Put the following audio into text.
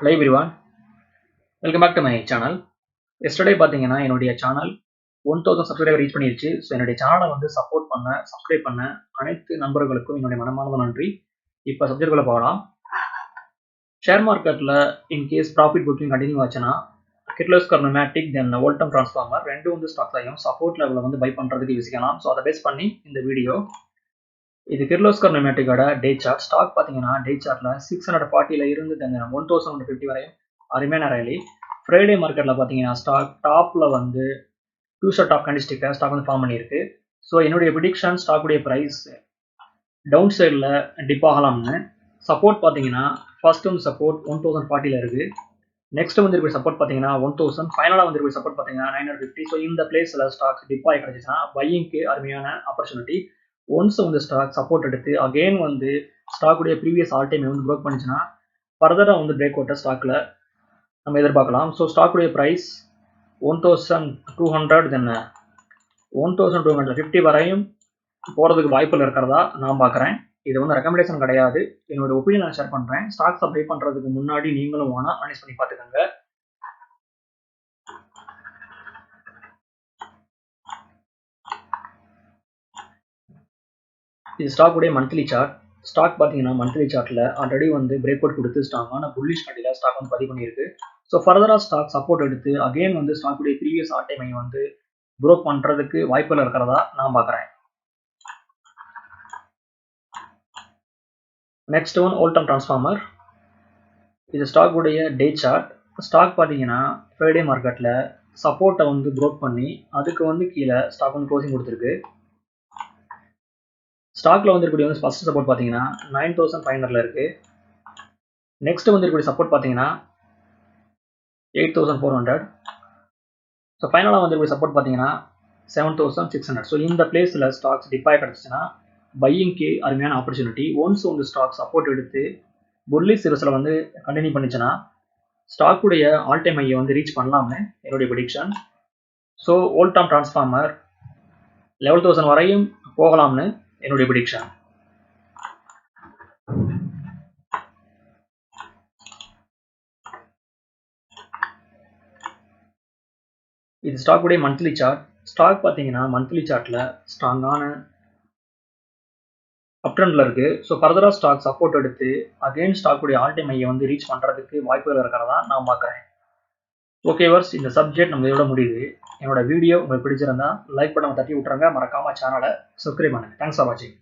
Hello everyone, welcome back to my channel. Yesterday பார்த்தீங்கன்னா என்னுடைய channel 1000 subscriber reach பண்ணிருச்சு. So என்னுடைய சேனலை வந்து சப்போர்ட் பண்ண சப்ஸ்கிரைப் பண்ண அனைத்து நண்பர்களுக்கும் என்னுடைய மனமார்ந்த நன்றி. இப்போ சப்ஜெக்ட்குள்ள போகலாம். ஷேர் மார்க்கெட்டில் இன்கேஸ் ப்ராஃபிட் புக்கிங் கண்டினியூ ஆச்சுன்னா கிர்லோஸ்கர் நியூமேட்டிக் தென் வோல்டம் டிரான்ஸ்ஃபார்மர் ரெண்டு வந்து ஸ்டாக்ஸ் ஆகும் சப்போர்ட் லெவலில் வந்து பை பண்ணுறதுக்கு யோசிக்கலாம். ஸோ அதை பேஸ் பண்ணி இந்த வீடியோ. இது கிர்லோஸ்கர் நியூமேட்டிக்கோட டே சார்ட். ஸ்டாக் பார்த்தீங்கன்னா டே சார்ட்டில் 640 இருந்து தென் 1150 வரையும் அருமையான ரேலி. ஃப்ரைடே மார்க்கெட்டில் பார்த்தீங்கன்னா ஸ்டாக் டாப்பில் வந்து டூ ஷார்ட் ஆஃப் கண்டிஸ்டிக்காக ஸ்டாக் வந்து ஃபார்ம் பண்ணியிருக்கு. ஸோ என்னுடைய ப்ரிடிக்ஷன் ஸ்டாக்குடைய ப்ரைஸ் டவுன் சைடில் டிப் ஆகலாம்னு. சப்போர்ட் பார்த்தீங்கன்னா ஃபர்ஸ்ட் வந்து சப்போர்ட் 1040 இருக்குது. நெக்ஸ்ட் வந்து இருக்கிற சப்போர்ட் பார்த்தீங்கன்னா 1000. ஃபைனலாக வந்து இருக்கிற சப்போர்ட் பார்த்தீங்கன்னா 950. ஸோ இந்த பிளேஸில் ஸ்டாக் டிப் ஆகி கிடச்சிச்சுன்னா பையிங்க்கு அருமையான ஆப்பர்ச்சுனிட்டி. ஒன்ஸ் வந்து ஸ்டாக் சப்போர்ட் எடுத்து அகெயின் வந்து ஸ்டாக்குடைய ப்ரீவியஸ் ஆல் டைம் வந்து ப்ரோக் பண்ணிச்சுன்னா ஃபர்தராக வந்து பிரேக் அவுட்டை ஸ்டாக்கில் நம்ம எதிர்பார்க்கலாம். ஸோ ஸ்டாக்குடைய ப்ரைஸ் 1200 தென் 1250 வரையும் போகிறதுக்கு வாய்ப்புகள் இருக்கிறதா நான் பார்க்குறேன். இது வந்து ரெக்கமெண்டேஷன் கிடையாது, என்னோட ஒப்பீனியன் நான் ஷேர் பண்ணுறேன். ஸ்டாக்ஸை பை பண்ணுறதுக்கு முன்னாடி நீங்களும் வேணா அனலைஸ் பண்ணி பார்த்துக்கோங்க. இது ஸ்டாக்குடைய மந்த்லி சார்ட். ஸ்டாக் பார்த்தீங்கன்னா மந்த்லி சார்ட்டில் ஆல்ரெடி வந்து பிரேக் அவுட் கொடுத்து ஸ்ட்ராங்கான புல்லிஷ் கண்டியில் ஸ்டாக் வந்து பதிவு பண்ணியிருக்கு. ஸோ ஃபர்தராக ஸ்டாக் சப்போர்ட் எடுத்து அகெயின் வந்து ஸ்டாக்குடைய ப்ரீவியஸ் ஆல் டைமை வந்து ப்ரோக் பண்ணுறதுக்கு வாய்ப்புகள் இருக்கிறதா நான் பார்க்குறேன். Next one Voltamp transformer. இது ஸ்டாக்குடைய டே சார்ட். ஸ்டாக் பார்த்தீங்கன்னா ஃப்ரைடே மார்க்கெட்டில் சப்போர்ட்டை வந்து ப்ரோக் பண்ணி அதுக்கு வந்து கீழே ஸ்டாக் வந்து க்ளோசிங் கொடுத்துருக்கு. ஸ்டாக்ல வந்து இருக்கக்கூடிய வந்து ஃபர்ஸ்ட் சப்போர்ட் பார்த்தீங்கன்னா 9500 இருக்கு. நெக்ஸ்ட் வந்து இருக்கக்கூடிய சப்போர்ட் பார்த்தீங்கன்னா 8400. ஸோ ஃபைனலாக வந்து இருக்கக்கூடிய சப்போர்ட் பார்த்தீங்கன்னா 7600. ஸோ இந்த பிளேஸில் ஸ்டாக்ஸ் டிப்பாக கிடச்சிச்சுன்னா பையிங்க்கு அருமையான ஆப்பர்ச்சுனிட்டி. ஒன்ஸ் வந்து ஸ்டாக் சப்போர்ட் எடுத்து புல்லிஷ் சீரிஸில் வந்து கண்டினியூ பண்ணிச்சுன்னா ஸ்டாக்குடைய ஆல் டைம் ஐயை வந்து ரீச் பண்ணலாம்னு என்னுடைய ப்ரெடிக்ஷன். ஸோ வோல்டம் டிரான்ஸ்ஃபார்மர் 11000 வரையும் போகலாம்னு என்னுடைய ப்ரெடிக்ஷன். இது ஸ்டாக்குடைய மந்த்லி சார்ட். ஸ்டாக் பார்த்தீங்கன்னா மந்த்லி சார்ட்டில் ஸ்ட்ராங்கான அப்ட்ரெண்டில் இருக்குது. ஸோ ஃபர்தராக ஸ்டாக் சப்போர்ட் எடுத்து அகெயின் ஸ்டாக்குடைய ஆல் டைம் ஐயை வந்து ரீச் பண்ணுறதுக்கு வாய்ப்புகள் இருக்கிறதா நான் பார்க்குறேன். ஓகே வர்ஸ், இந்த சப்ஜெக்ட் நம்ம இதோட முடியுது. என்னோட வீடியோ உங்களுக்கு பிடிச்சிருந்தா லைக் பண்ண தட்டி விட்டுருங்க. மறக்காம சேனலை சப்ஸ்கிரைப் பண்ணுங்க. தேங்க்ஸ் ஃபார் வாட்சிங்.